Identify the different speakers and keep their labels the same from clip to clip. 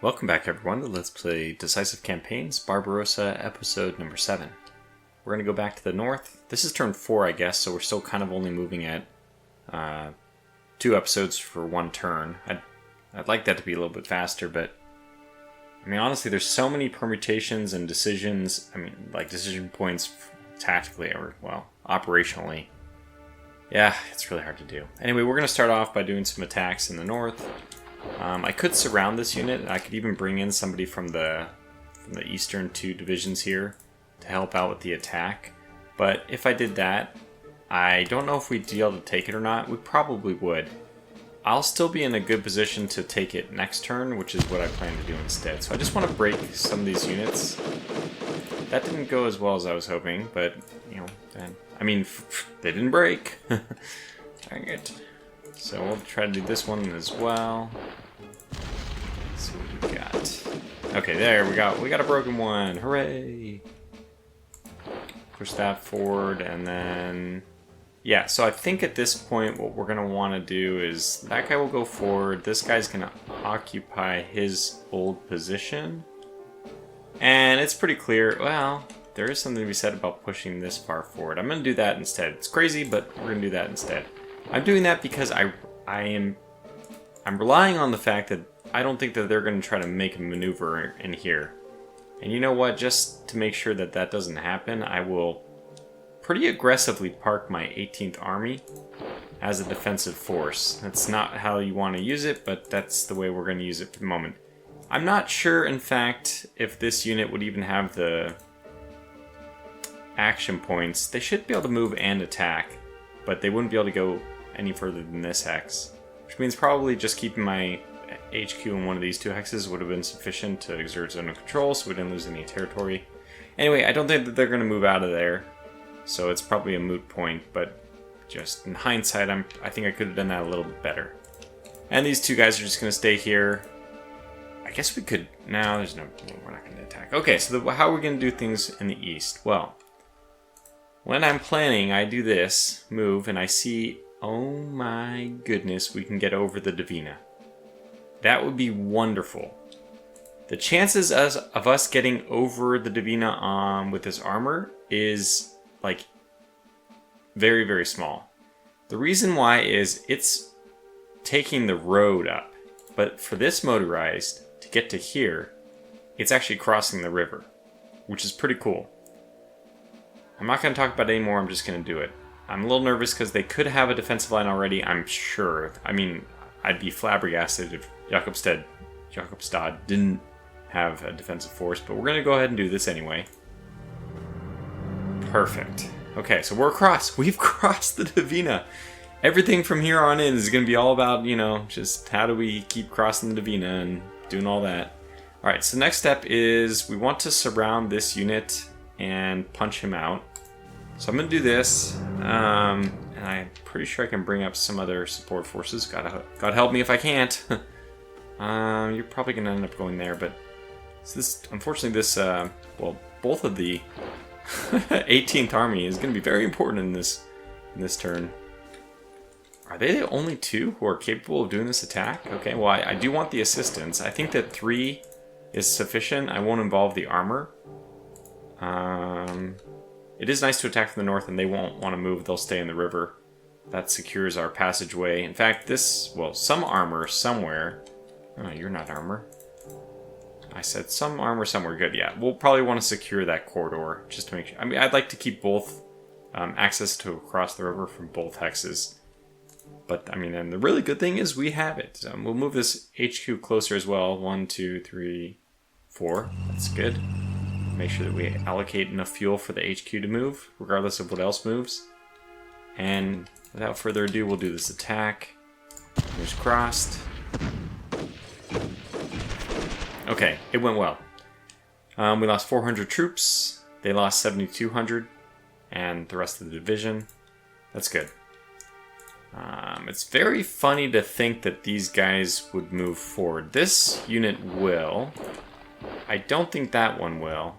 Speaker 1: Welcome back everyone to Let's Play Decisive Campaigns, Barbarossa, episode number 7. We're going to go back to the north. This is turn 4, I guess, so we're still kind of only moving at 2 episodes for 1 turn. I'd like that to be a little bit faster, but I mean, honestly, there's so many permutations and decisions, like decision points tactically or, well, operationally. Yeah, it's really hard to do. Anyway, we're going to start off by doing some attacks in the north. I could surround this unit, and I could even bring in somebody from the eastern 2 divisions here to help out with the attack. But if I did that, I don't know if we'd be able to take it or not. We probably would. I'll still be in a good position to take it next turn, which is what I plan to do instead. So I just want to break some of these units. That didn't go as well as I was hoping, but, you know, they didn't break. Dang it. So we'll try to do this one as well. Let's see what we got. Okay, there we got a broken one. Hooray! Push that forward, and then yeah. So I think at this point, what we're gonna want to do is that guy will go forward. This guy's gonna occupy his old position, and it's pretty clear. Well, there is something to be said about pushing this far forward. I'm gonna do that instead. It's crazy, but we're gonna do that instead. I'm doing that because I'm relying on the fact that I don't think that they're going to try to make a maneuver in here. And you know what? Just to make sure that that doesn't happen, I will pretty aggressively park my 18th Army as a defensive force. That's not how you want to use it, but that's the way we're going to use it for the moment. I'm not sure, in fact, if this unit would even have the action points. They should be able to move and attack, but they wouldn't be able to go any further than this hex, which means probably just keeping my HQ in one of these 2 hexes would have been sufficient to exert zone of control, so we didn't lose any territory. Anyway, I don't think that they're going to move out of there, so it's probably a moot point, but just in hindsight, I think I could have done that a little bit better. And these 2 guys are just going to stay here. I guess we could... No, we're not going to attack. Okay, so how are we going to do things in the east? Well, when I'm planning, I do this move, and I see, oh my goodness, we can get over the Dvina. That would be wonderful. The chances of us getting over the Dvina with this armor is, like, very, very small. The reason why is it's taking the road up, but for this motorized, to get to here, it's actually crossing the river, which is pretty cool. I'm not going to talk about it anymore, I'm just going to do it. I'm a little nervous because they could have a defensive line already, I'm sure. I mean, I'd be flabbergasted if Jakobstad didn't have a defensive force, but we're going to go ahead and do this anyway. Perfect. Okay, so we're across. We've crossed the Dvina. Everything from here on in is going to be all about, you know, just how do we keep crossing the Dvina and doing all that. Alright, so next step is we want to surround this unit and punch him out. So I'm going to do this, and I'm pretty sure I can bring up some other support forces. God help me if I can't. You're probably going to end up going there, but unfortunately well, both of the 18th Army is going to be very important in this turn. Are they the only 2 who are capable of doing this attack? Okay, well, I do want the assistance. I think that 3 is sufficient. I won't involve the armor. It is nice to attack from the north, and they won't want to move. They'll stay in the river. That secures our passageway. In fact, some armor somewhere. Oh, you're not armor. I said some armor somewhere. Good, yeah. We'll probably want to secure that corridor just to make sure. I mean, I'd like to keep both access to across the river from both hexes. But, I mean, and the really good thing is we have it. We'll move this HQ closer as well. 1, 2, 3, 4. That's good. Make sure that we allocate enough fuel for the HQ to move, regardless of what else moves. And without further ado, we'll do this attack. Fingers crossed. Okay, it went well. We lost 400 troops. They lost 7,200. And the rest of the division. That's good. It's very funny to think that these guys would move forward. This unit will. I don't think that one will.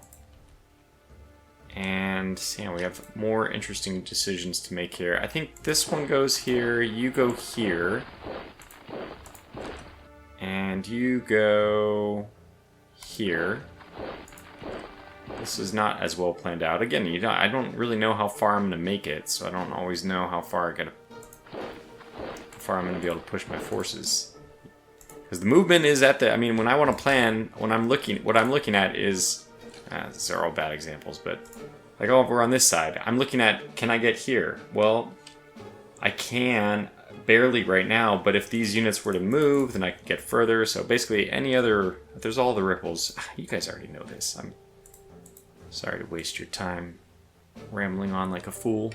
Speaker 1: And yeah, we have more interesting decisions to make here. I think this one goes here, you go here. And you go here. This is not as well planned out. Again, I don't really know how far I'm going to make it, so I don't always know how far I'm going to be able to push my forces. Because the movement is at the... I mean, when I want to plan, what I'm looking at is... these are all bad examples, but... Like over on this side, I'm looking at, can I get here? Well, I can, barely right now, but if these units were to move, then I could get further. So basically, any other... There's all the ripples. You guys already know this. I'm sorry to waste your time rambling on like a fool.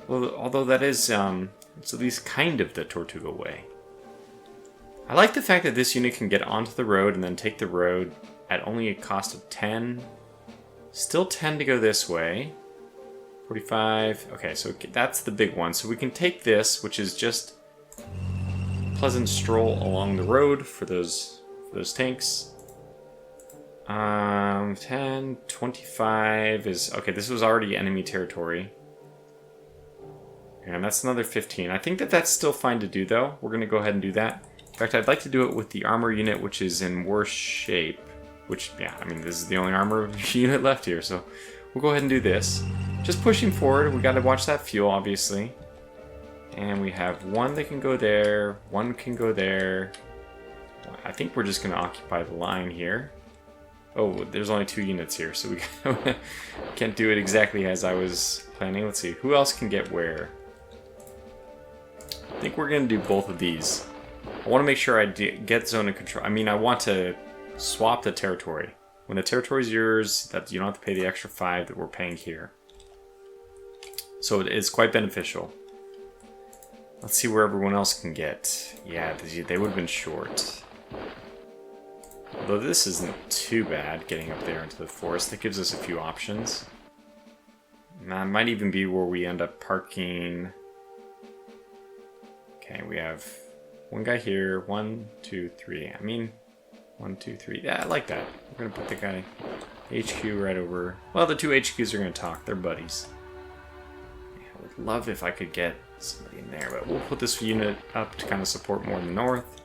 Speaker 1: Well, although that is, it's at least kind of the Tortuga way. I like the fact that this unit can get onto the road and then take the road at only a cost of 10. Still 10 to go this way. 45. Okay, so that's the big one. So we can take this, which is just a pleasant stroll along the road for those tanks. 10, 25 is... Okay, this was already enemy territory. And that's another 15. I think that's still fine to do, though. We're going to go ahead and do that. In fact, I'd like to do it with the armor unit, which is in worse shape. Which, yeah, I mean, this is the only armor unit left here, so we'll go ahead and do this. Just pushing forward, we got to watch that fuel, obviously. And we have one that can go there, one can go there. I think we're just going to occupy the line here. Oh, there's only 2 units here, so we can't do it exactly as I was planning. Let's see, who else can get where? I think we're going to do both of these. I want to make sure I get zone of control. I mean, I want to swap the territory. When the territory is yours, that you don't have to pay the extra 5 that we're paying here. So it is quite beneficial. Let's see where everyone else can get. Yeah, they would have been short. Although this isn't too bad, getting up there into the forest. That gives us a few options. That might even be where we end up parking. Okay, we have one guy here. 1, 2, 3. I mean... 1, 2, 3. Yeah, I like that. We're going to put the guy HQ right over... Well, the 2 HQs are going to talk. They're buddies. Yeah, I would love if I could get somebody in there, but we'll put this unit up to kind of support more in the north.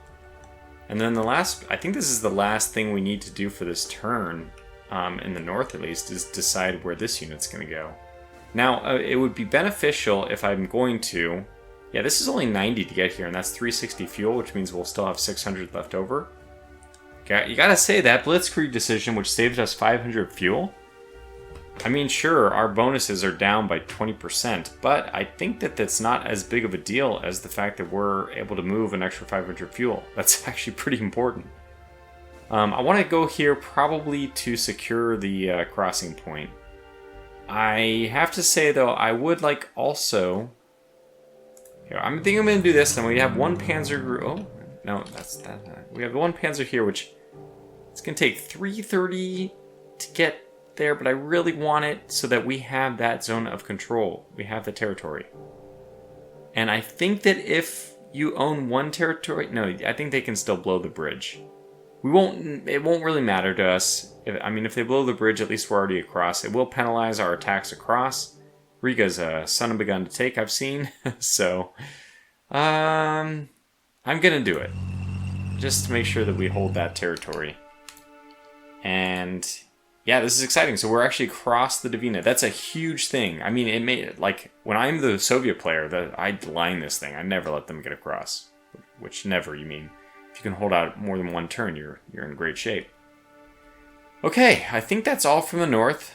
Speaker 1: And then the last... I think this is the last thing we need to do for this turn, in the north at least, is decide where this unit's going to go. Now, it would be beneficial if I'm going to... Yeah, this is only 90 to get here, and that's 360 fuel, which means we'll still have 600 left over. You gotta say, that Blitzkrieg decision, which saved us 500 fuel, I mean, sure, our bonuses are down by 20%, but I think that that's not as big of a deal as the fact that we're able to move an extra 500 fuel. That's actually pretty important. I want to go here probably to secure the crossing point. I have to say, though, I would like also... Here, I think I'm going to do this, and we have one Panzer group... Oh, no, that's that. We have one Panzer here, which... It's going to take 330 to get there, but I really want it so that we have that zone of control. We have the territory. And I think that if you own one territory... No, I think they can still blow the bridge. It won't really matter to us. If they blow the bridge, at least we're already across. It will penalize our attacks across. Riga's a son of a gun to take, I've seen. So, I'm going to do it. Just to make sure that we hold that territory. And yeah, this is exciting. So we're actually across the Dvina. That's a huge thing. I mean, it made it like when I'm the Soviet player, I'd line this thing. I never let them get across. Which never, you mean. If you can hold out more than one turn, you're in great shape. Okay, I think that's all from the north.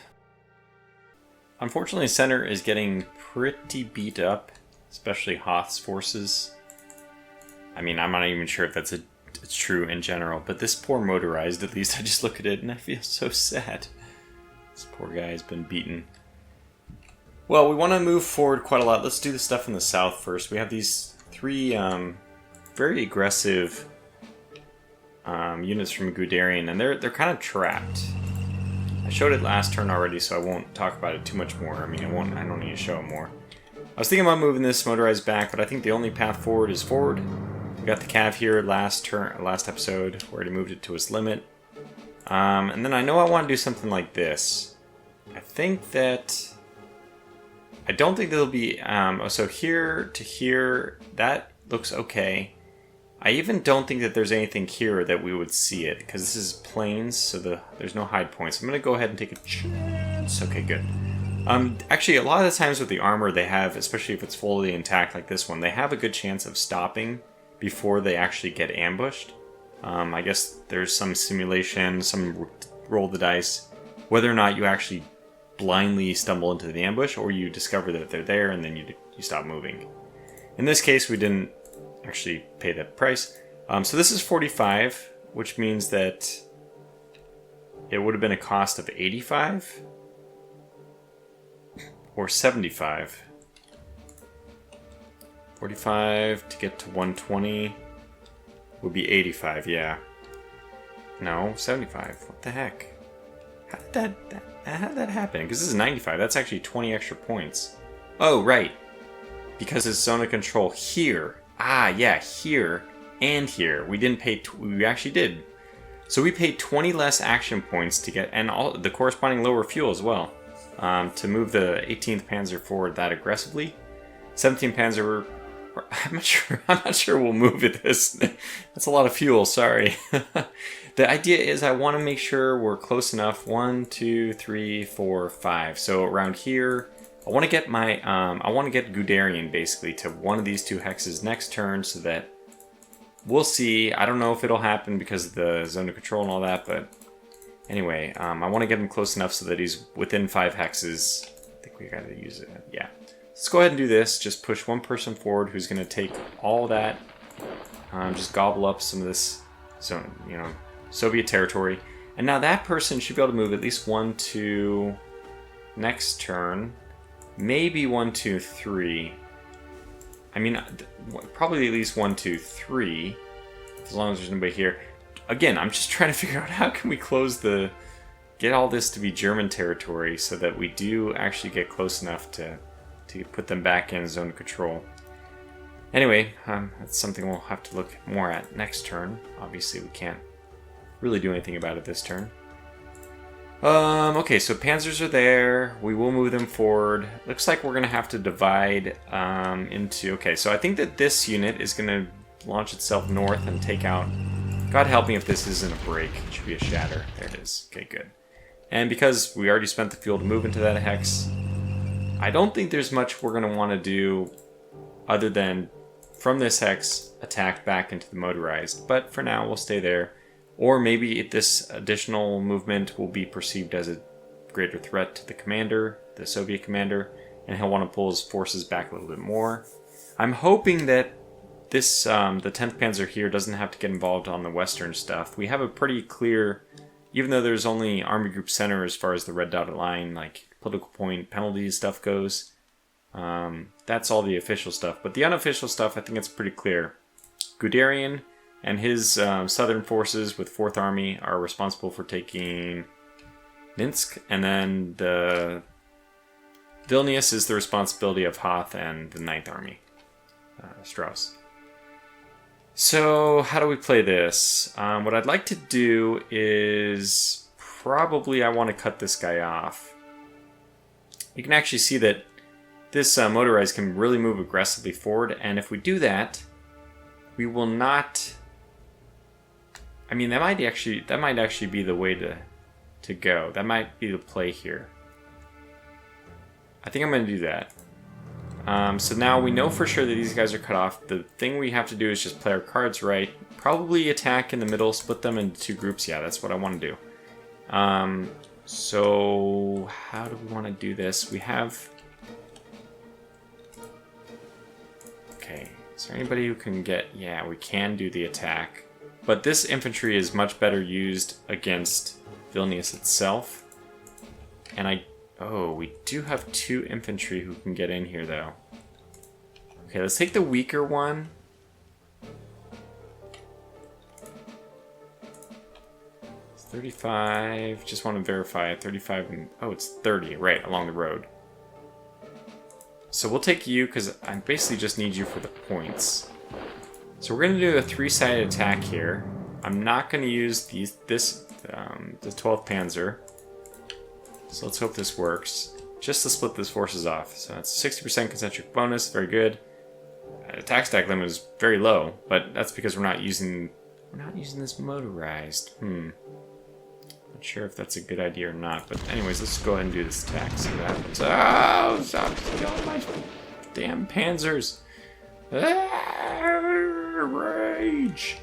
Speaker 1: Unfortunately, center is getting pretty beat up, especially Hoth's forces. I mean, I'm not even sure if it's true in general, but this poor motorized, at least I just look at it and I feel so sad. This poor guy has been beaten. Well, we want to move forward quite a lot. Let's do the stuff in the south first. We have these 3 very aggressive units from Guderian, and they're kind of trapped. I showed it last turn already, so I won't talk about it too much more. I mean, I don't need to show it more. I was thinking about moving this motorized back, but I think the only path forward is forward. We got the cav here last episode, where he moved it to its limit. And then I know I want to do something like this. I don't think there'll be... so here to here, that looks okay. I even don't think that there's anything here that we would see it, because this is plains, so there's no hide points. I'm going to go ahead and take a chance. Okay, good. Actually, a lot of the times with the armor they have, especially if it's fully intact like this one, they have a good chance of stopping before they actually get ambushed. I guess there's some simulation, some roll the dice, whether or not you actually blindly stumble into the ambush or you discover that they're there and then you stop moving. In this case, we didn't actually pay that price. So this is 45, which means that it would have been a cost of 85 or 75. 45 to get to 120 would be 85, yeah. No, 75. What the heck? How did that happen? Because this is 95. That's actually 20 extra points. Oh, right. Because it's zone of control here. Ah, yeah, here and here. We didn't pay... we actually did. So we paid 20 less action points to get... and all the corresponding lower fuel as well. To move the 18th Panzer forward that aggressively. 17th Panzer... I'm not sure we'll move it this. That's a lot of fuel, sorry. The idea is I want to make sure we're close enough. 1, 2, 3, 4, 5. So around here, I want to get my I want to get Guderian basically to one of these two hexes next turn, so that we'll see. I don't know if it'll happen because of the zone of control and all that, but anyway, I want to get him close enough so that he's within 5 hexes. I think we got to use it. Yeah. Let's go ahead and do this. Just push one person forward who's going to take all that. Just gobble up some of this zone, Soviet territory. And now that person should be able to move at least 1, 2 next turn. Maybe 1, 2, 3. I mean, probably at least 1, 2, 3. As long as there's nobody here. Again, I'm just trying to figure out how can we get all this to be German territory so that we do actually get close enough to put them back in zone control. Anyway, that's something we'll have to look more at next turn. Obviously, we can't really do anything about it this turn. Okay, so panzers are there. We will move them forward. Looks like we're going to have to divide into... Okay, so I think that this unit is going to launch itself north and take out... God help me if this isn't a break. It should be a shatter. There it is. Okay, good. And because we already spent the fuel to move into that hex, I don't think there's much we're going to want to do other than from this hex attack back into the motorized. But for now, we'll stay there. Or maybe this additional movement will be perceived as a greater threat to the commander, the Soviet commander, and he'll want to pull his forces back a little bit more. I'm hoping that this the 10th Panzer here doesn't have to get involved on the western stuff. We have a pretty clear, even though there's only Army Group Center as far as the red dotted line, like political point penalties stuff goes. That's all the official stuff. But the unofficial stuff, I think it's pretty clear. Guderian and his southern forces with 4th Army are responsible for taking Minsk, and then the Vilnius is the responsibility of Hoth and the 9th Army, Strauss. So how do we play this? What I'd like to do is probably I want to cut this guy off. You can actually see that this motorized can really move aggressively forward, and if we do that, we will not... I mean, that might actually be the way to go. That might be the play here. I think I'm going to do that. So now we know for sure that these guys are cut off. The thing we have to do is just play our cards right. Probably attack in the middle, split them into 2 groups. Yeah, that's what I want to do. So how do we want to do this? We have... Okay, is there anybody who can get... Yeah, we can do the attack. But this infantry is much better used against Vilnius itself. And oh, we do have 2 infantry who can get in here, though. Okay, let's take the weaker one. It's 35. Just want to verify it. 35 and... Oh, it's 30. Right, along the road. So we'll take you, because I basically just need you for the points. So we're going to do a 3-sided attack here. I'm not going to use the 12th Panzer. So let's hope this works. Just to split these forces off. So that's 60% concentric bonus. Very good. attack stack limit is very low, but that's because we're not using this motorized. Not sure if that's a good idea or not, but anyways, let's go ahead and do this attack. See what happens. Oh, stop killing my damn panzers. Rage.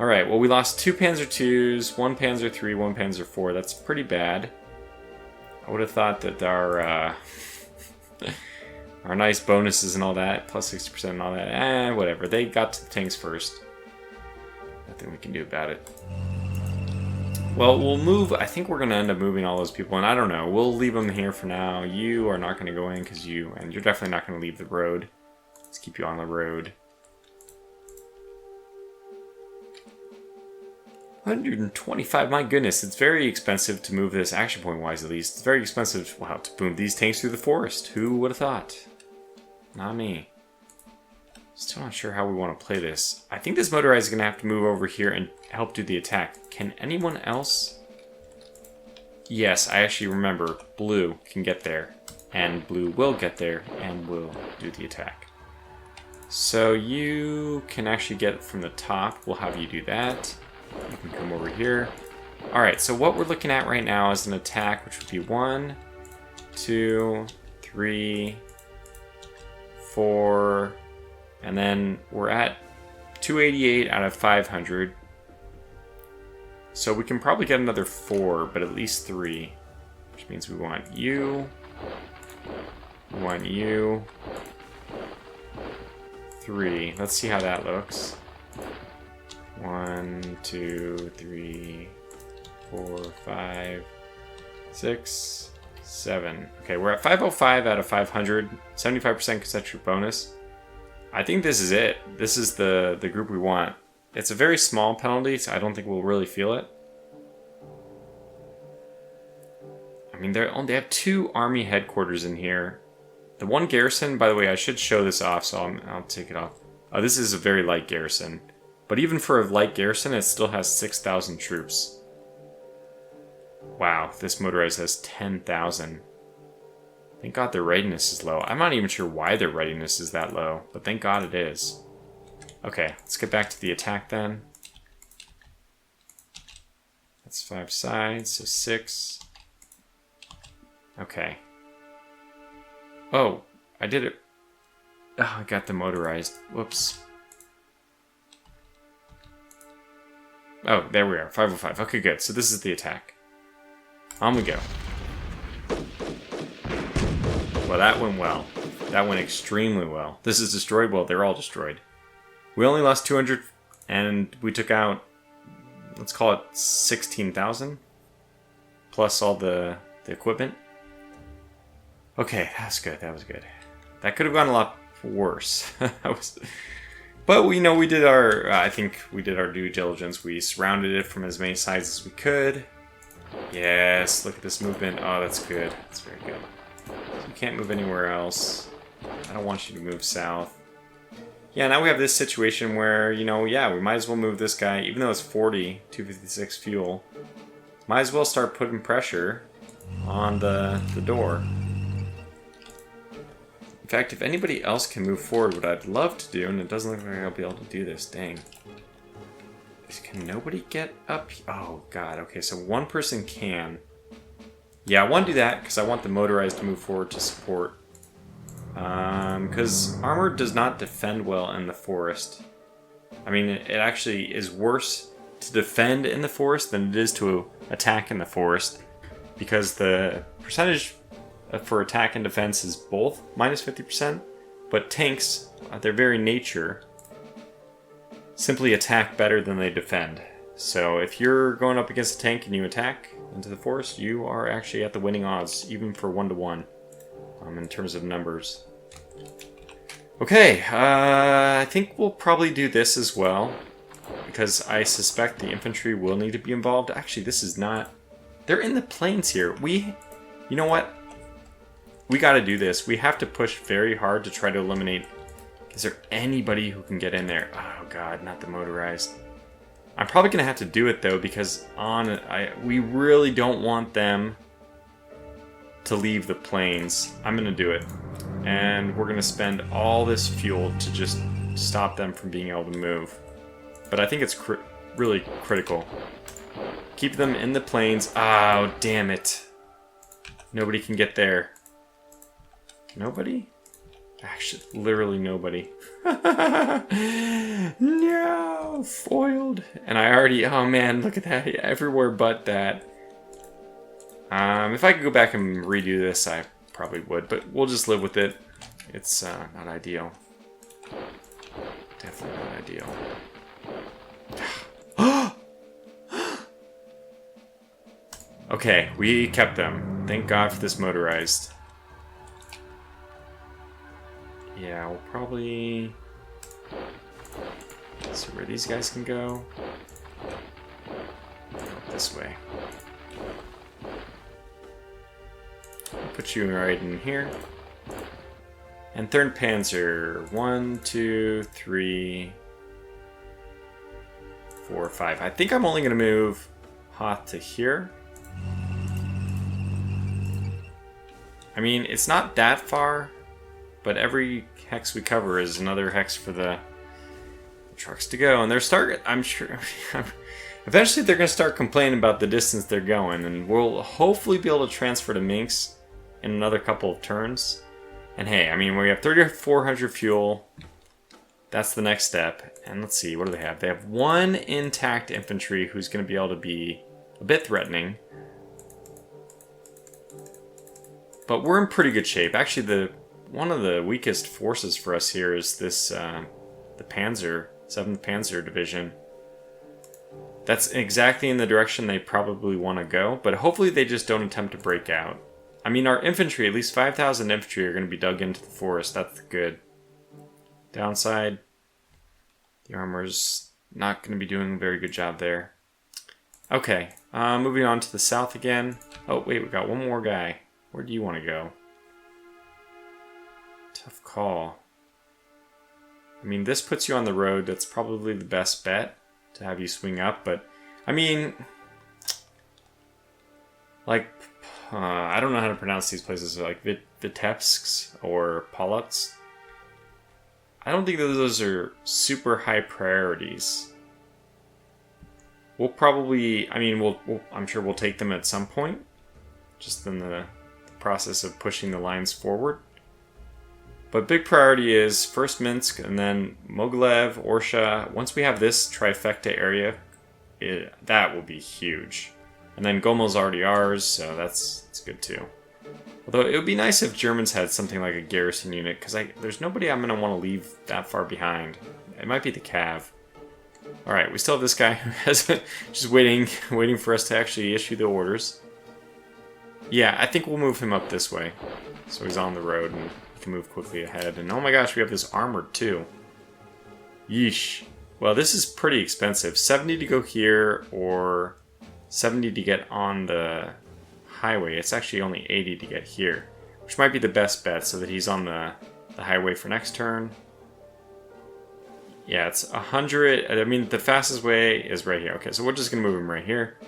Speaker 1: Alright, well we lost 2 Panzer IIs, 1 Panzer III, 1 Panzer IV. That's pretty bad. I would have thought that our our nice bonuses and all that, plus 60% and all that, whatever. They got to the tanks first. Nothing we can do about it. Well, we'll move. I think we're going to end up moving all those people, and I don't know. We'll leave them here for now. You are not going to go in because you're definitely not going to leave the road. Let's keep you on the road. 125, my goodness, it's very expensive to move this, action point wise at least. It's very expensive, wow, to move these tanks through the forest. Who would have thought? Not me. Still not sure how we want to play this. I think this motorized is going to have to move over here and help do the attack. Can anyone else? Yes, I actually remember. Blue can get there. And blue will get there and will do the attack. So you can actually get from the top. We'll have you do that. You can come over here. Alright, so what we're looking at right now is an attack, which would be 1, 2, 3, 4, and then we're at 288 out of 500. So we can probably get another 4, but at least 3. Which means we want you. We want you. 3. Let's see how that looks. 1, 2, 3, 4, 5, 6, 7. Okay, we're at 505 out of 500. 75% concentric bonus. I think this is it. This is the group we want. It's a very small penalty, so I don't think we'll really feel it. I mean, they have 2 army headquarters in here. The one garrison, by the way, I should show this off, so I'll take it off. Oh, this is a very light garrison. But even for a light garrison, it still has 6,000 troops. Wow, this motorized has 10,000. Thank God their readiness is low. I'm not even sure why their readiness is that low, but thank God it is. Okay, let's get back to the attack then. That's 5 sides, so 6. Okay. Oh, I did it. Oh, I got the motorized. Whoops. Oh, there we are. 505. Okay, good. So this is the attack. On we go. Well, that went well. That went extremely well. This is destroyed. Well, they're all destroyed. We only lost 200, and we took out, let's call it 16,000, plus all the equipment. Okay, that's good. That was good. That could have gone a lot worse. But we know we did our, I think we did our due diligence. We surrounded it from as many sides as we could. Yes, look at this movement. Oh, that's good. That's very good. So you can't move anywhere else. I don't want you to move south. Yeah, now we have this situation where, you know, yeah, we might as well move this guy, even though it's 40, 256 fuel. Might as well start putting pressure on the door. In fact, if anybody else can move forward, what I'd love to do, and it doesn't look like I'll be able to do this, dang. Can nobody get up? Oh, God. Okay, so one person can. Yeah, I want to do that because I want the motorized to move forward to support. Because armor does not defend well in the forest. I mean, it actually is worse to defend in the forest than it is to attack in the forest. Because the percentage for attack and defense is both minus 50%. But tanks, their very nature, simply attack better than they defend. So if you're going up against a tank and you attack into the forest, you are actually at the winning odds, even for 1-to-1, in terms of numbers. Okay, I think we'll probably do this as well, because I suspect the infantry will need to be involved. Actually, this is not... They're in the plains here. You know what? We gotta do this. We have to push very hard to try to eliminate... Is there anybody who can get in there? Oh god, not the motorized. I'm probably gonna have to do it though, because we really don't want them to leave the plains. I'm gonna do it. And we're going to spend all this fuel to just stop them from being able to move. But I think it's really critical. Keep them in the plains. Oh, damn it. Nobody can get there. Nobody? Actually, literally nobody. No! Foiled. And I already... Oh, man, look at that. Everywhere but that. If I could go back and redo this, I probably would. But we'll just live with it. It's not ideal. Definitely not ideal. Okay, we kept them. Thank God for this motorized. Yeah, we'll probably see where these guys can go. This way. I'll put you right in here. And 3rd Panzer. 1, 2, 3, 4, 5. I think I'm only going to move Hoth to here. I mean, it's not that far, but every hex we cover is another hex for the trucks to go. And they're I'm sure, eventually they're going to start complaining about the distance they're going, and we'll hopefully be able to transfer to Minsk in another couple of turns. And hey, I mean, we have 3,400 fuel. That's the next step. And let's see, what do they have? They have 1 intact infantry who's going to be able to be a bit threatening. But we're in pretty good shape. Actually, one of the weakest forces for us here is this, the Panzer, 7th Panzer Division. That's exactly in the direction they probably want to go, but hopefully they just don't attempt to break out. I mean, our infantry, at least 5,000 infantry are going to be dug into the forest. That's good. Downside, the armor's not going to be doing a very good job there. Okay, moving on to the south again. Oh, wait, we got one more guy. Where do you want to go? Tough call. I mean, this puts you on the road. That's probably the best bet to have you swing up. But, I mean, like, I don't know how to pronounce these places. Like Vitebsk or Polotsk. I don't think that those are super high priorities. We'll probably, I mean, I'm sure we'll take them at some point. Just in the process of pushing the lines forward. But big priority is first Minsk and then Mogilev, Orsha. Once we have this trifecta area, that will be huge. And then Gomel's already ours, so that's good too. Although it would be nice if Germans had something like a garrison unit, because there's nobody I'm going to want to leave that far behind. It might be the Cav. Alright, we still have this guy who has just waiting for us to actually issue the orders. Yeah, I think we'll move him up this way. So he's on the road and he can move quickly ahead. And oh my gosh, we have this armored too. Yeesh. Well, this is pretty expensive. 70 to go here or 70 to get on the highway. It's actually only 80 to get here, which might be the best bet so that he's on the highway for next turn. Yeah, it's 100. I mean, the fastest way is right here. Okay, so we're just going to move him right here.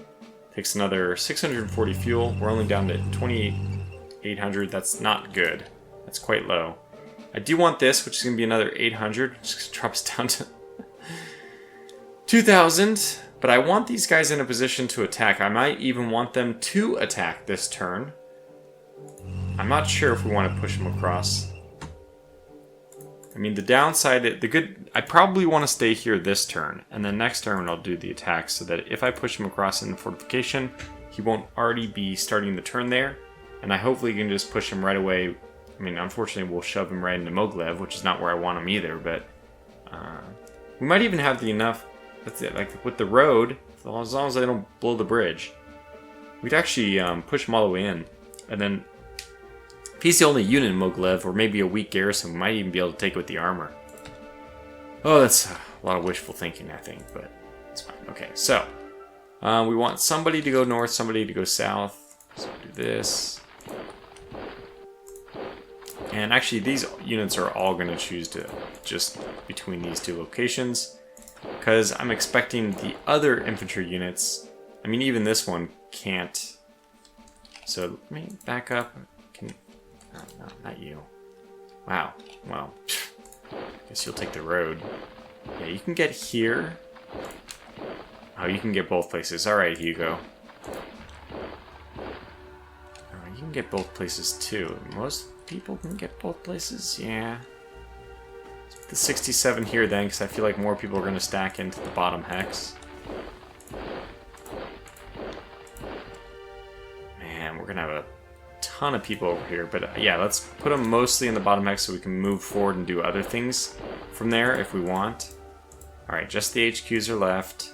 Speaker 1: Takes another 640 fuel. We're only down to 2,800. That's not good. That's quite low. I do want this, which is going to be another 800. Which just drops down to 2,000. But I want these guys in a position to attack. I might even want them to attack this turn. I'm not sure if we want to push them across. I mean, the downside, I probably want to stay here this turn, and then next turn I'll do the attack, so that if I push him across in the fortification, he won't already be starting the turn there, and I hopefully can just push him right away. I mean, unfortunately, we'll shove him right into Mogilev, which is not where I want him either, but we might even have enough, that's it, like with the road, as long as I don't blow the bridge, we'd actually push him all the way in, and then if he's the only unit in Mogilev, or maybe a weak garrison, we might even be able to take it with the armor. Oh, that's a lot of wishful thinking, I think, but it's fine. Okay, so we want somebody to go north, somebody to go south. So we'll do this. And actually, these units are all going to choose to just between these two locations, because I'm expecting the other infantry units, I mean, even this one can't. So let me back up. No, not you. Wow. Well, guess you'll take the road. Yeah, you can get here. Oh, you can get both places. Alright, Hugo. Alright, you can get both places too. Most people can get both places? Yeah. Let's put the 67 here then, because I feel like more people are going to stack into the bottom hex. Man, we're going to have a ton of people over here. But yeah, let's put them mostly in the bottom hex so we can move forward and do other things from there if we want. Alright, just the HQs are left.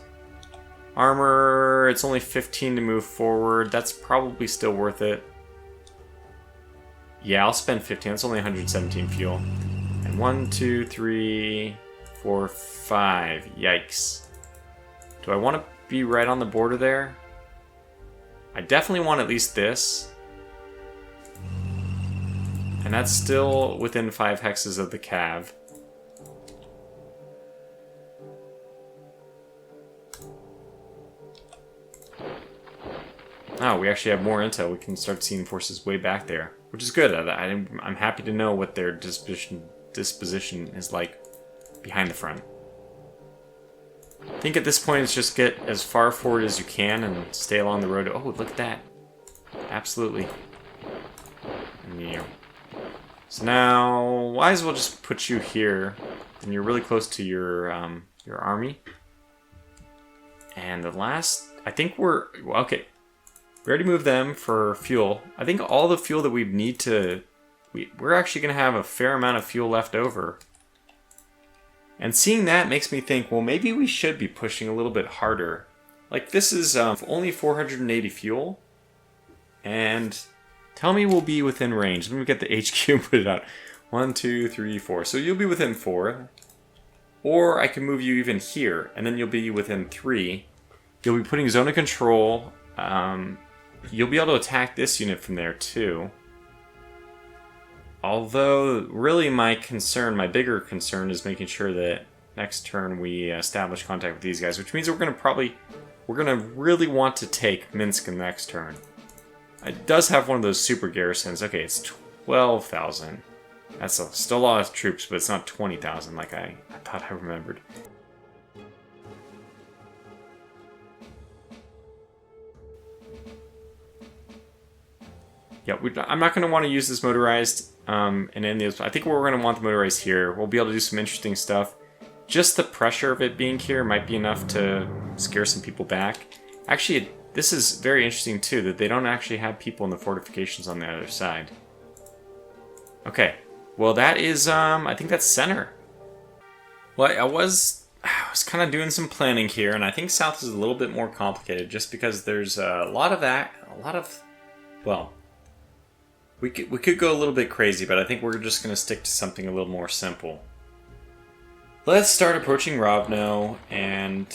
Speaker 1: Armor, it's only 15 to move forward. That's probably still worth it. Yeah, I'll spend 15. That's only 117 fuel. And 1, 2, 3, 4, 5. Yikes. Do I want to be right on the border there? I definitely want at least this. And that's still within 5 hexes of the cav. Oh, we actually have more intel. We can start seeing forces way back there, which is good. I'm happy to know what their disposition is like behind the front. I think at this point it's just get as far forward as you can and stay along the road. Oh, look at that. Absolutely. Yeah. So now, might as well just put you here, and you're really close to your army. And the last, I think we're, okay. We already moved them for fuel. I think all the fuel that we need to... We're actually going to have a fair amount of fuel left over. And seeing that makes me think, well, maybe we should be pushing a little bit harder. Like, this is only 480 fuel. And tell me we'll be within range. Let me get the HQ and put it out. 1, 2, 3, 4. So you'll be within 4. Or I can move you even here, and then you'll be within 3. You'll be putting zone of control... You'll be able to attack this unit from there too. Although, really my bigger concern is making sure that next turn we establish contact with these guys, which means we're gonna really want to take Minsk in the next turn. It does have one of those super garrisons. Okay, it's 12,000. That's still a lot of troops, but it's not 20,000 like I thought I remembered. Yeah, I'm not going to want to use this motorized in any of those. I think we're going to want the motorized here. We'll be able to do some interesting stuff. Just the pressure of it being here might be enough to scare some people back. Actually, this is very interesting too, that they don't actually have people in the fortifications on the other side. Okay, well that is, I think that's center. Well, I was kind of doing some planning here, and I think south is a little bit more complicated just because there's a lot of, well... We could go a little bit crazy, but I think we're just going to stick to something a little more simple. Let's start approaching Rovno, and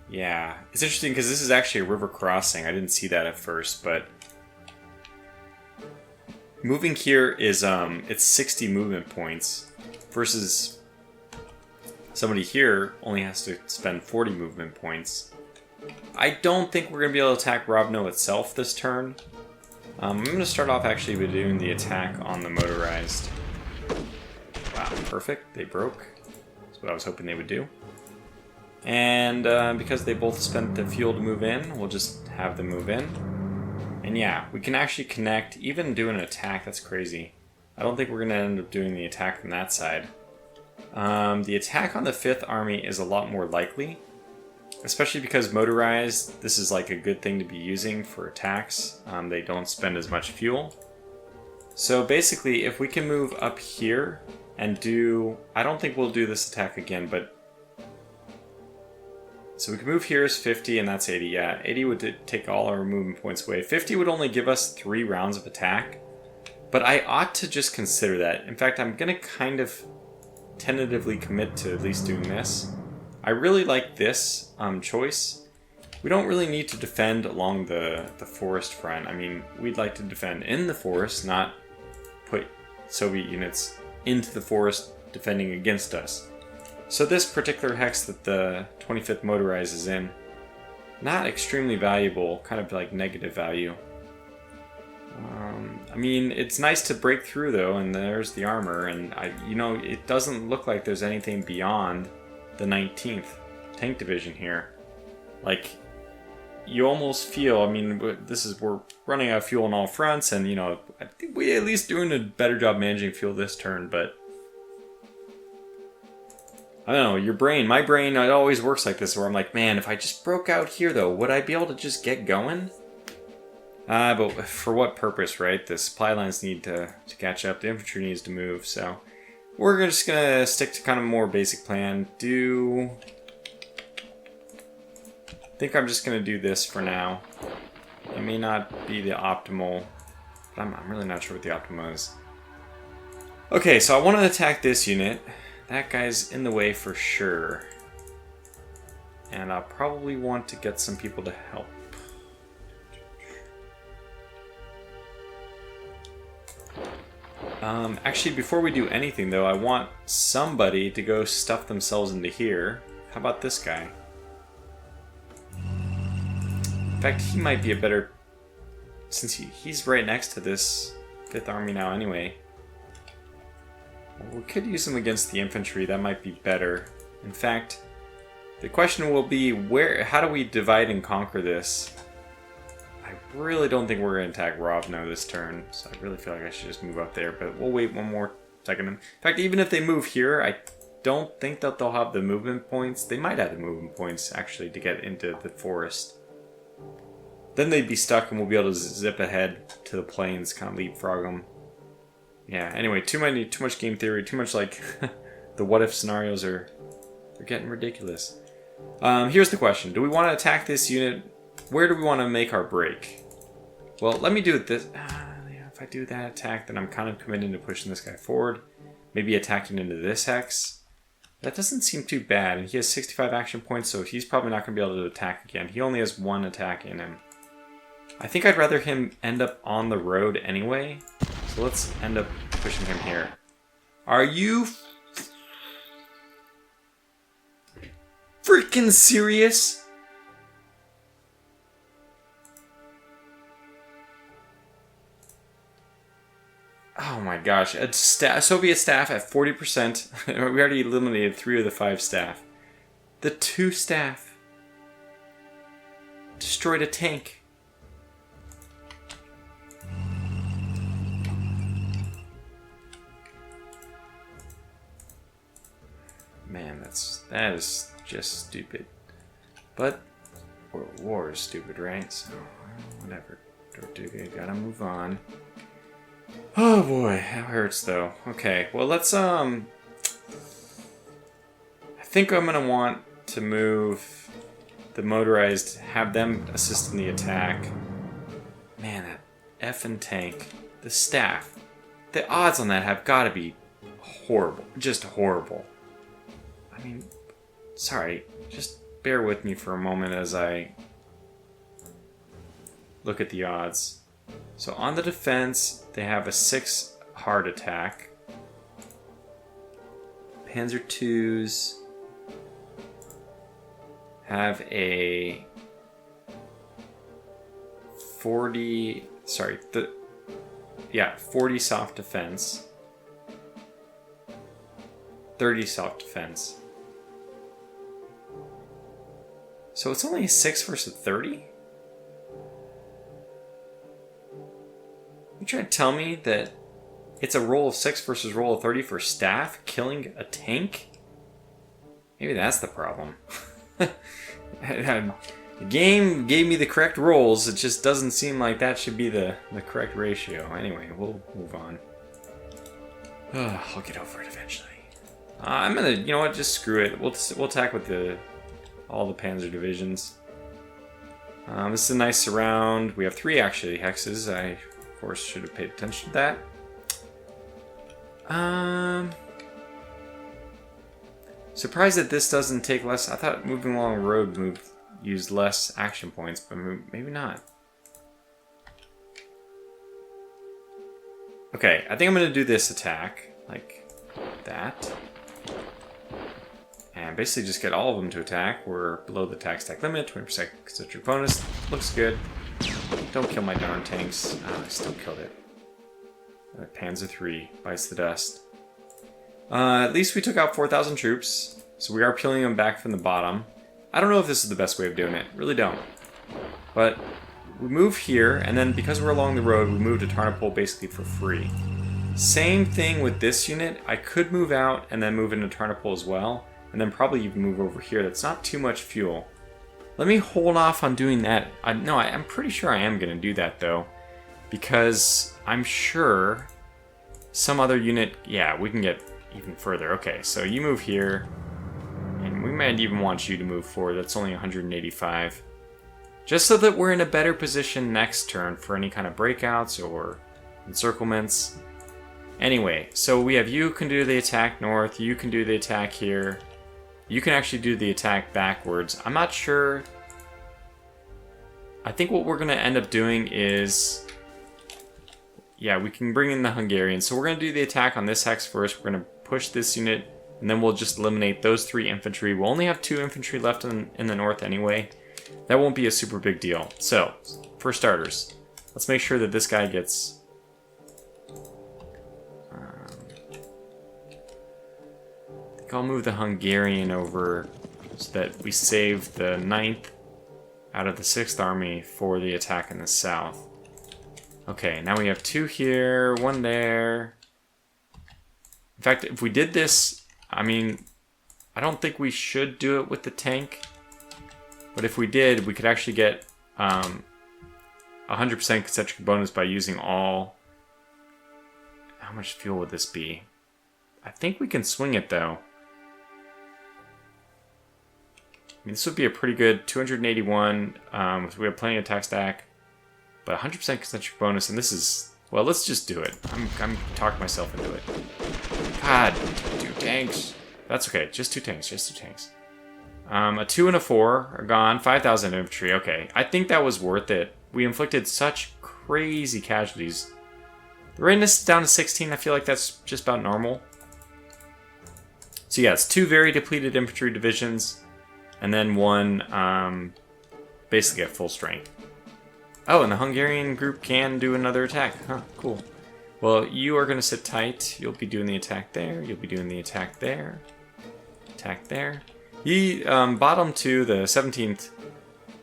Speaker 1: yeah, it's interesting because this is actually a river crossing. I didn't see that at first, but moving here is it's 60 movement points versus somebody here only has to spend 40 movement points. I don't think we're going to be able to attack Rovno itself this turn. I'm going to start off actually with doing the attack on the motorized. Wow, perfect. They broke. That's what I was hoping they would do. And because they both spent the fuel to move in, we'll just have them move in. And yeah, we can actually connect, even do an attack. That's crazy. I don't think we're going to end up doing the attack from that side. The attack on the 5th Army is a lot more likely. Especially because motorized, this is like a good thing to be using for attacks. They don't spend as much fuel. So basically, if we can move up here and do... I don't think we'll do this attack again, but... So we can move here as 50, and that's 80. Yeah, 80 would take all our movement points away. 50 would only give us 3 rounds of attack. But I ought to just consider that. In fact, I'm going to kind of tentatively commit to at least doing this. I really like this choice. We don't really need to defend along the forest front. I mean, we'd like to defend in the forest, not put Soviet units into the forest defending against us. So this particular hex that the 25th Motorized is in, not extremely valuable, kind of like negative value. I mean, it's nice to break through though, and there's the armor, and you know, it doesn't look like there's anything beyond the 19th tank division here. Like, you almost feel, I mean, we're running out of fuel on all fronts, and you know, I think we at least doing a better job managing fuel this turn, but I don't know, my brain, it always works like this, where I'm like, man, if I just broke out here though, would I be able to just get going? But for what purpose, right? The supply lines need to catch up, the infantry needs to move, so we're just gonna stick to kind of a more basic plan. I think I'm just gonna do this for now. It may not be the optimal, but I'm really not sure what the optimal is. Okay, so I want to attack this unit. That guy's in the way for sure. And I'll probably want to get some people to help. Actually, before we do anything though, I want somebody to go stuff themselves into here. How about this guy? In fact, he might be a better... Since he's right next to this 5th Army now anyway. We could use him against the infantry, that might be better. In fact, the question will be, how do we divide and conquer this? I really don't think we're going to attack Rovno this turn, so I really feel like I should just move up there, but we'll wait one more second. In fact, even if they move here, I don't think that they'll have the movement points. They might have the movement points, actually, to get into the forest. Then they'd be stuck, and we'll be able to zip ahead to the plains, kind of leapfrog them. Yeah, anyway, too much game theory, too much, like, the what-if scenarios they're getting ridiculous. Here's the question. Do we want to attack this unit? Where do we want to make our break? Well, let me do it this... yeah, if I do that attack, then I'm kind of committing to pushing this guy forward. Maybe attacking into this hex. That doesn't seem too bad, and he has 65 action points, so he's probably not going to be able to attack again. He only has 1 attack in him. I think I'd rather him end up on the road anyway, so let's end up pushing him here. Are you freaking serious? Oh my gosh, a Soviet staff at 40%. We already eliminated 3 of the 5 staff. The 2 staff destroyed a tank. Man, that is just stupid. But war is stupid, right? So whatever. Gotta move on. Oh boy, that hurts though. Okay, well let's I think I'm gonna want to move the motorized, have them assist in the attack. Man, that effing tank. The staff. The odds on that have gotta be horrible. Just horrible. I mean, sorry, just bear with me for a moment as I look at the odds. So on the defense, they have a 6 hard attack. Panzer IIs have a 40 soft defense. 30 soft defense. So it's only a 6 versus 30? You trying to tell me that it's a roll of 6 versus roll of 30 for staff killing a tank? Maybe that's the problem. The game gave me the correct rolls, it just doesn't seem like that should be the correct ratio. Anyway, we'll move on. I'll get over it eventually. I'm gonna, you know what, just screw it. We'll attack with all the Panzer divisions. This is a nice surround. We have 3 actually hexes. I, of course, should have paid attention to that. Surprised that this doesn't take less. I thought moving along the road used less action points, but maybe not. Okay, I think I'm gonna do this attack like that. And basically just get all of them to attack. We're below the attack stack limit, 20% concentric bonus. Looks good. Don't kill my darn tanks. Oh, I still killed it. Panzer III bites the dust. At least we took out 4,000 troops, so we are peeling them back from the bottom. I don't know if this is the best way of doing it. Really don't. But we move here, and then because we're along the road, we move to Tarnopol basically for free. Same thing with this unit. I could move out and then move into Tarnopol as well, and then probably even move over here. That's not too much fuel. Let me hold off on doing that. I'm pretty sure I am going to do that, though, because I'm sure some other unit... Yeah, we can get even further. Okay, so you move here, and we might even want you to move forward. That's only 185. Just so that we're in a better position next turn for any kind of breakouts or encirclements. Anyway, so we have you can do the attack north, you can do the attack here. You can actually do the attack backwards. I'm not sure. I think what we're going to end up doing is... Yeah, we can bring in the Hungarians. So we're going to do the attack on this hex first. We're going to push this unit, and then we'll just eliminate those 3 infantry. We'll only have 2 infantry left in the north anyway. That won't be a super big deal. So, for starters, let's make sure that this guy gets... I'll move the Hungarian over so that we save the 9th out of the 6th army for the attack in the south. Okay, now we have 2 here, 1 there. In fact, if we did this, I mean, I don't think we should do it with the tank. But if we did, we could actually get 100% concentric bonus by using all... How much fuel would this be? I think we can swing it, though. I mean, this would be a pretty good 281. So we have plenty of attack stack, but 100% concentric bonus, and this is... Well, let's just do it. I'm talking myself into it. God, 2 tanks. That's okay, just 2 tanks, just 2 tanks. A 2 and a 4 are gone. 5,000 infantry. Okay, I think that was worth it. We inflicted such crazy casualties. The readiness is down to 16. I feel like that's just about normal. So yeah, it's 2 very depleted infantry divisions, and then 1 basically at full strength. Oh, and the Hungarian group can do another attack. Huh, cool. Well, you are going to sit tight. You'll be doing the attack there. You'll be doing the attack there. Attack there. He bottom to the 17th.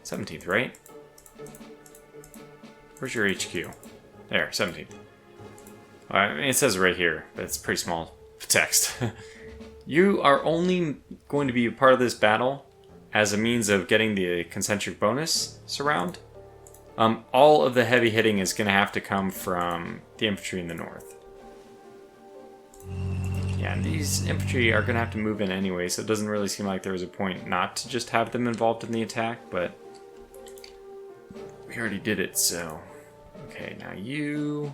Speaker 1: 17th, right? Where's your HQ? There, 17th. I mean, it says right here, but it's pretty small text. You are only going to be a part of this battle as a means of getting the concentric bonus surround. All of the heavy hitting is going to have to come from the infantry in the north. Yeah, and these infantry are going to have to move in anyway, so it doesn't really seem like there was a point not to just have them involved in the attack, but we already did it, so... Okay, now you...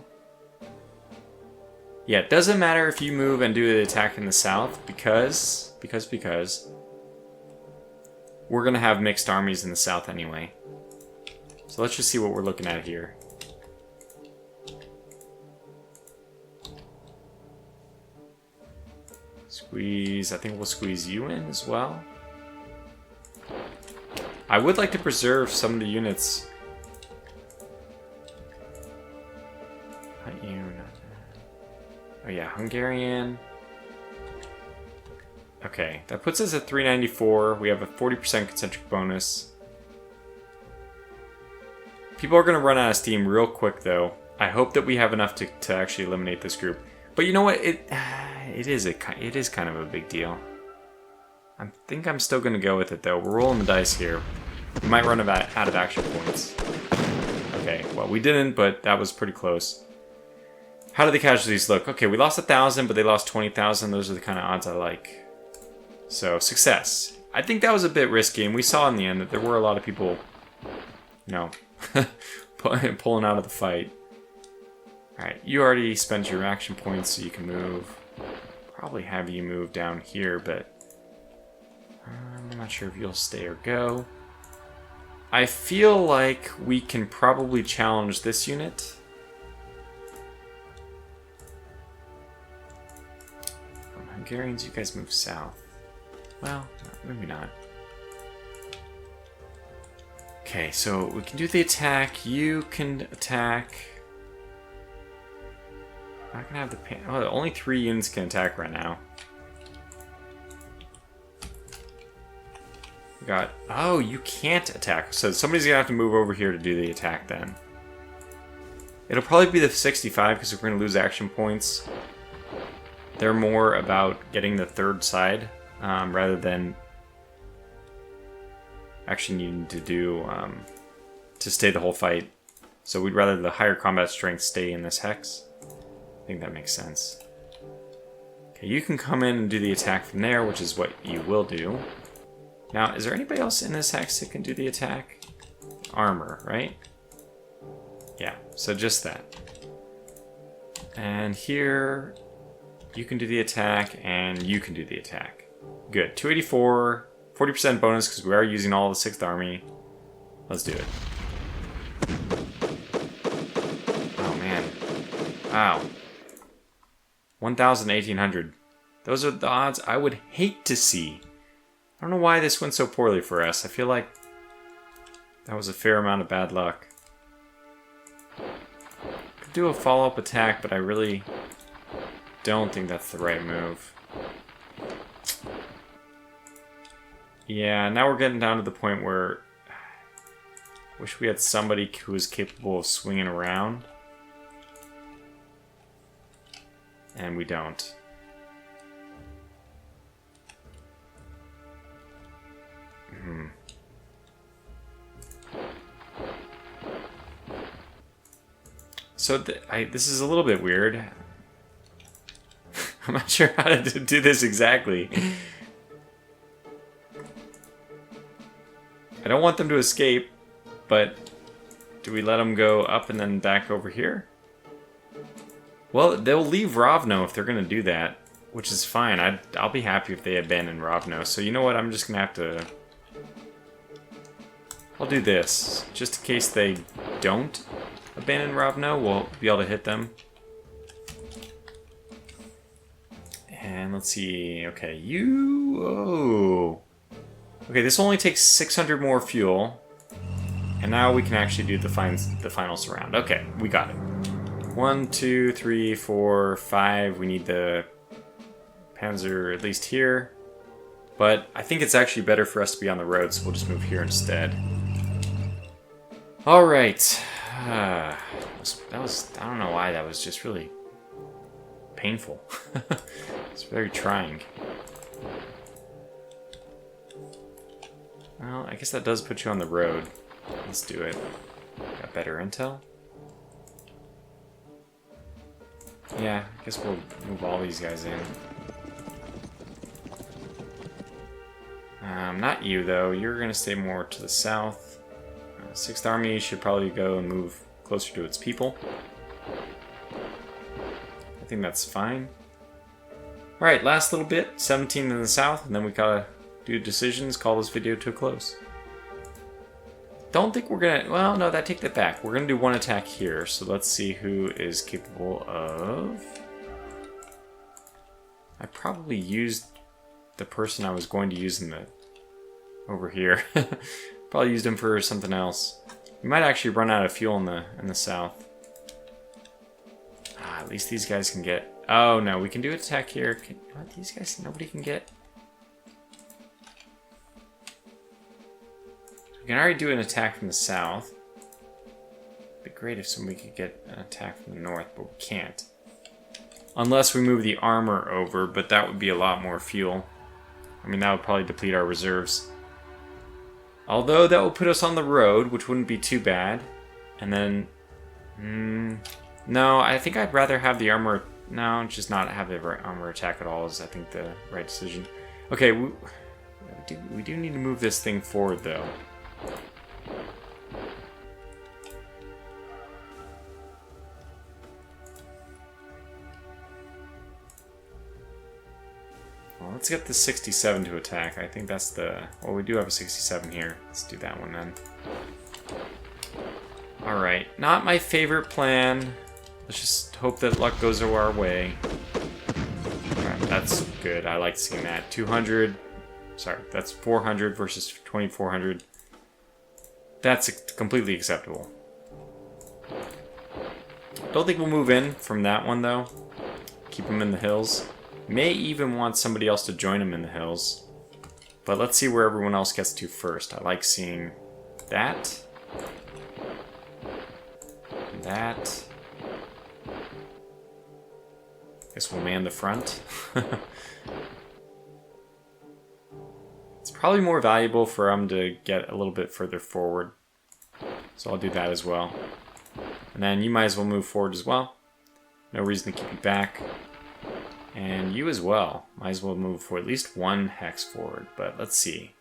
Speaker 1: Yeah, it doesn't matter if you move and do the attack in the south, because we're going to have mixed armies in the south anyway. So let's just see what we're looking at here. Squeeze, I think we'll squeeze you in as well. I would like to preserve some of the units. Not you, not that. Oh yeah, Hungarian. Okay, that puts us at 394. We have a 40% concentric bonus. People are going to run out of steam real quick, though. I hope that we have enough to actually eliminate this group. But you know what? It is kind of a big deal. I think I'm still going to go with it, though. We're rolling the dice here. We might run out of action points. Okay, well, we didn't, but that was pretty close. How do the casualties look? Okay, we lost 1,000, but they lost 20,000. Those are the kind of odds I like. So, success. I think that was a bit risky, and we saw in the end that there were a lot of people, you know, pulling out of the fight. Alright, you already spent your action points, so you can move. Probably have you move down here, but I'm not sure if you'll stay or go. I feel like we can probably challenge this unit. Hungarians, you guys move south. Well, maybe not. Okay, so we can do the attack. You can attack. I'm not gonna have the pan. Oh, only 3 units can attack right now. We got. Oh, you can't attack. So somebody's gonna have to move over here to do the attack then. It'll probably be the 65 because we're gonna lose action points. They're more about getting the 3rd side rather than actually needing to do to stay the whole fight. So we'd rather the higher combat strength stay in this hex. I think that makes sense. Okay, you can come in and do the attack from there, which is what you will do. Now, is there anybody else in this hex that can do the attack? Armor, right? Yeah, so just that. And here, you can do the attack, and you can do the attack. Good. 284, 40% bonus because we are using all of the 6th Army. Let's do it. Oh, man. Wow. 1,000, 1,800. Those are the odds I would hate to see. I don't know why this went so poorly for us. I feel like that was a fair amount of bad luck. Could do a follow-up attack, but I really don't think that's the right move. Yeah, now we're getting down to the point where I wish we had somebody who was capable of swinging around. And we don't. So this is a little bit weird. I'm not sure how to do this exactly. I don't want them to escape, but do we let them go up and then back over here? Well, they'll leave Ravno if they're going to do that, which is fine. I'll be happy if they abandon Ravno. So you know what? I'm just going to have to... I'll do this. Just in case they don't abandon Ravno, we'll be able to hit them. And let's see. Okay, you... Oh. Okay, this only takes 600 more fuel. And now we can actually do the final surround. Okay, we got it. 1, 2, 3, 4, 5. We need the Panzer at least here. But I think it's actually better for us to be on the road, so we'll just move here instead. Alright. That was... I don't know why, that was just really painful. It's very trying. Well, I guess that does put you on the road. Let's do it. Got better intel? Yeah, I guess we'll move all these guys in. Not you, though. You're going to stay more to the south. 6th Army should probably go and move closer to its people. I think that's fine. Alright, last little bit. 17 in the south, and then we gotta do decisions, call this video to a close. Don't think we're gonna... Well, no, take that back. We're gonna do one attack here, so let's see who is capable of... I probably used the person I was going to use in the... over here. Probably used him for something else. We might actually run out of fuel in the south. At least these guys can get... Oh, no, we can do an attack here. What, these guys, nobody can get... We can already do an attack from the south. It'd be great if somebody could get an attack from the north, but we can't. Unless we move the armor over, but that would be a lot more fuel. I mean, that would probably deplete our reserves. Although that would put us on the road, which wouldn't be too bad. And then... no, I think I'd rather have the armor... No, just not have the armor attack at all is, I think, the right decision. Okay, we do need to move this thing forward, though. Well, let's get the 67 to attack. I think that's the... Well, we do have a 67 here. Let's do that one then. Alright, not my favorite plan. Let's just hope that luck goes our way. Alright, that's good. I like seeing that. 200... Sorry, that's 400 versus 2,400. That's completely acceptable. Don't think we'll move in from that one, though. Keep him in the hills. May even want somebody else to join him in the hills. But let's see where everyone else gets to first. I like seeing that. And that. Guess we'll man the front. It's probably more valuable for them to get a little bit further forward. So I'll do that as well. And then you might as well move forward as well. No reason to keep you back. And you as well. Might as well move for at least one hex forward. But let's see.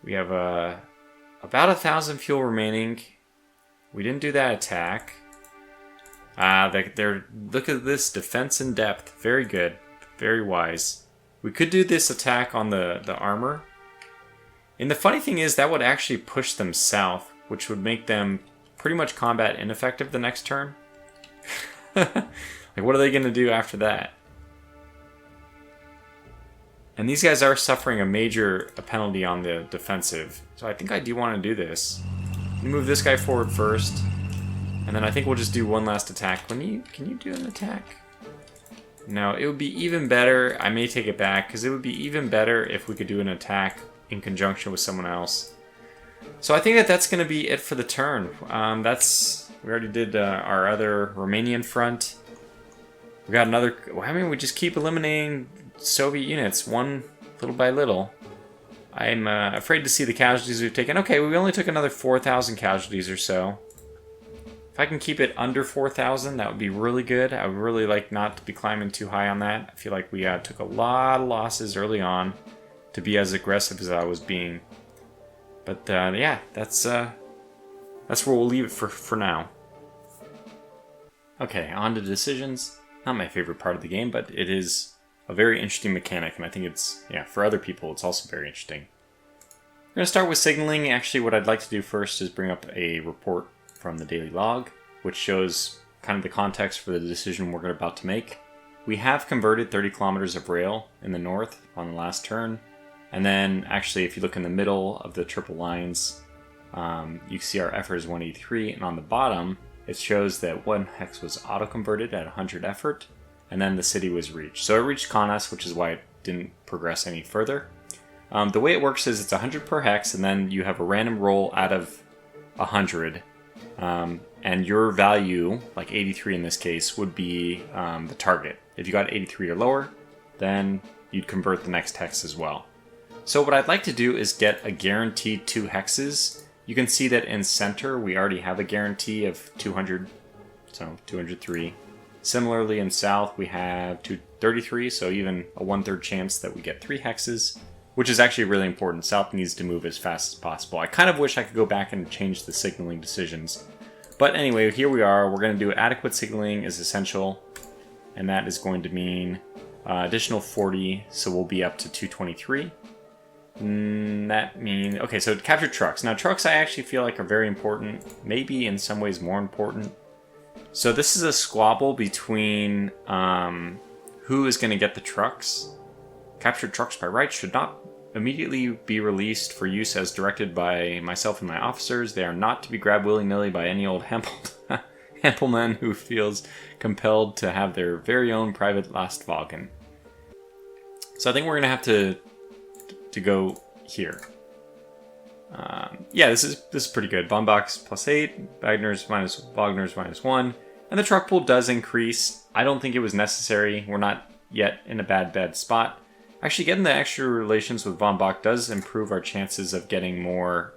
Speaker 1: We have about 1,000 fuel remaining. We didn't do that attack. Look at this. Defense in depth. Very good. Very wise. We could do this attack on the armor. And the funny thing is that would actually push them south, which would make them pretty much combat ineffective the next turn. Like, what are they going to do after that? And these guys are suffering a major penalty on the defensive. So I think I do want to do this. Move this guy forward first. And then I think we'll just do one last attack. Can you do an attack? No, it would be even better. I may take it back, because it would be even better if we could do an attack in conjunction with someone else. So I think that's going to be it for the turn. We already did our other Romanian front. We got another. I mean, we just keep eliminating Soviet units one little by little. I'm afraid to see the casualties we've taken. Okay, we only took another 4,000 casualties or so. If I can keep it under 4,000, that would be really good. I would really like not to be climbing too high on that. I feel like we took a lot of losses early on to be as aggressive as I was being. But yeah, that's where we'll leave it for now. Okay, on to decisions. Not my favorite part of the game, but it is a very interesting mechanic, and I think it's, yeah, for other people, it's also very interesting. I'm going to start with signaling. Actually, what I'd like to do first is bring up a report from the daily log, which shows kind of the context for the decision we're about to make. We have converted 30 kilometers of rail in the north on the last turn. And then, actually, if you look in the middle of the triple lines, you can see our effort is 183, and on the bottom, it shows that one hex was auto-converted at 100 effort, and then the city was reached. So it reached Kaunas, which is why it didn't progress any further. The way it works is it's 100 per hex, and then you have a random roll out of 100, and your value, like 83 in this case, would be the target. If you got 83 or lower, then you'd convert the next hex as well. So what I'd like to do is get a guaranteed 2 hexes. You can see that in center we already have a guarantee of 200, so 203. Similarly in south we have 233, so even a 1/3 chance that we get 3 hexes, which is actually really important. South needs to move as fast as possible. I kind of wish I could go back and change the signaling decisions. But anyway, here we are. We're going to do adequate signaling is essential, and that is going to mean additional 40, so we'll be up to 223. That means, okay, so capture trucks. Now trucks I actually feel like are very important, maybe in some ways more important. So this is a squabble between who is going to get the trucks. Captured trucks by right should not immediately be released for use as directed by myself and my officers. They are not to be grabbed willy-nilly by any old Hampelman who feels compelled to have their very own private Lastwagen. So I think we're going to have to go here. Yeah, this is pretty good. Von Bach's +8, Wagner's -1, and the truck pool does increase. I don't think it was necessary. We're not yet in a bad spot. Actually, getting the extra relations with Von Bach does improve our chances of getting more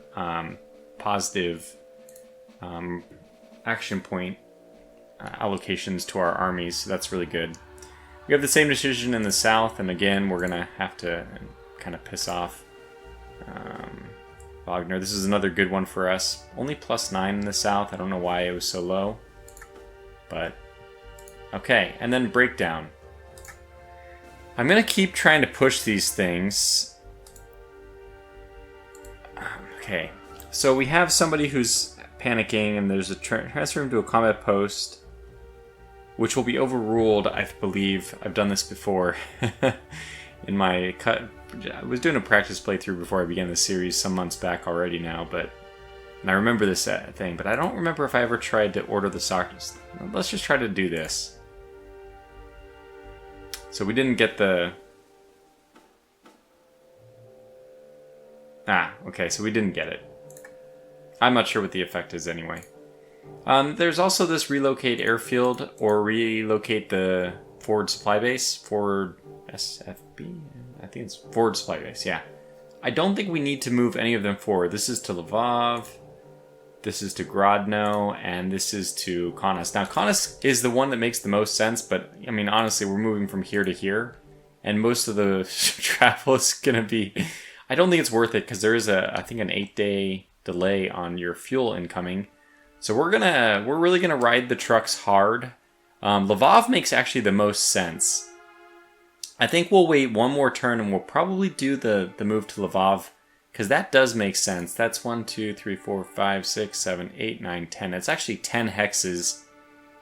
Speaker 1: positive action point allocations to our armies, so that's really good. We have the same decision in the south, and again, we're going to have to kind of piss off Wagner. This is another good one for us. Only +9 in the south. I don't know why it was so low. But, okay. And then breakdown. I'm going to keep trying to push these things. Okay. So we have somebody who's panicking, and there's a transfer him to a combat post, which will be overruled, I believe. I've done this before. In my cut, I was doing a practice playthrough before I began the series some months back already now, but And I remember this thing, but I don't remember if I ever tried to order the soccer. Let's just try to do this. So we didn't get the... okay, so we didn't get it. I'm not sure what the effect is anyway. There's also this relocate airfield or relocate the forward supply base. Forward SFB? I think it's forward supply base, yeah. I don't think we need to move any of them forward. This is to Lvov, this is to Grodno, and this is to Kaunas. Now, Kaunas is the one that makes the most sense, but, I mean, honestly, we're moving from here to here, and most of the travel is going to be... I don't think it's worth it, because there is, I think, an 8-day delay on your fuel incoming. So we're really gonna ride the trucks hard. Lvov makes actually the most sense. I think we'll wait one more turn and we'll probably do the move to Lvov, because that does make sense. That's 1, 2, 3, 4, 5, 6, 7, 8, 9, 10. It's actually 10 hexes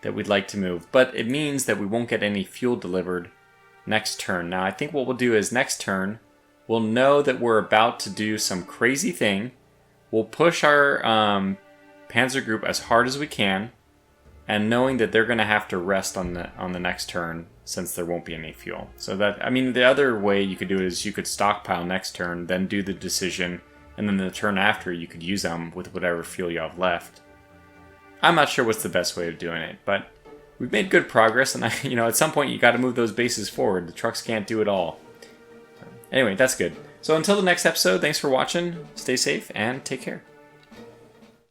Speaker 1: that we'd like to move, but it means that we won't get any fuel delivered next turn. Now I think what we'll do is next turn, we'll know that we're about to do some crazy thing. We'll push our Panzer group as hard as we can, and knowing that they're going to have to rest on the next turn since there won't be any fuel. So that, I mean, the other way you could do it is you could stockpile next turn, then do the decision, and then the turn after you could use them with whatever fuel you have left. I'm not sure what's the best way of doing it, but we've made good progress, and at some point you got to move those bases forward. The trucks can't do it all. Anyway, that's good. So until the next episode, thanks for watching, stay safe, and take care.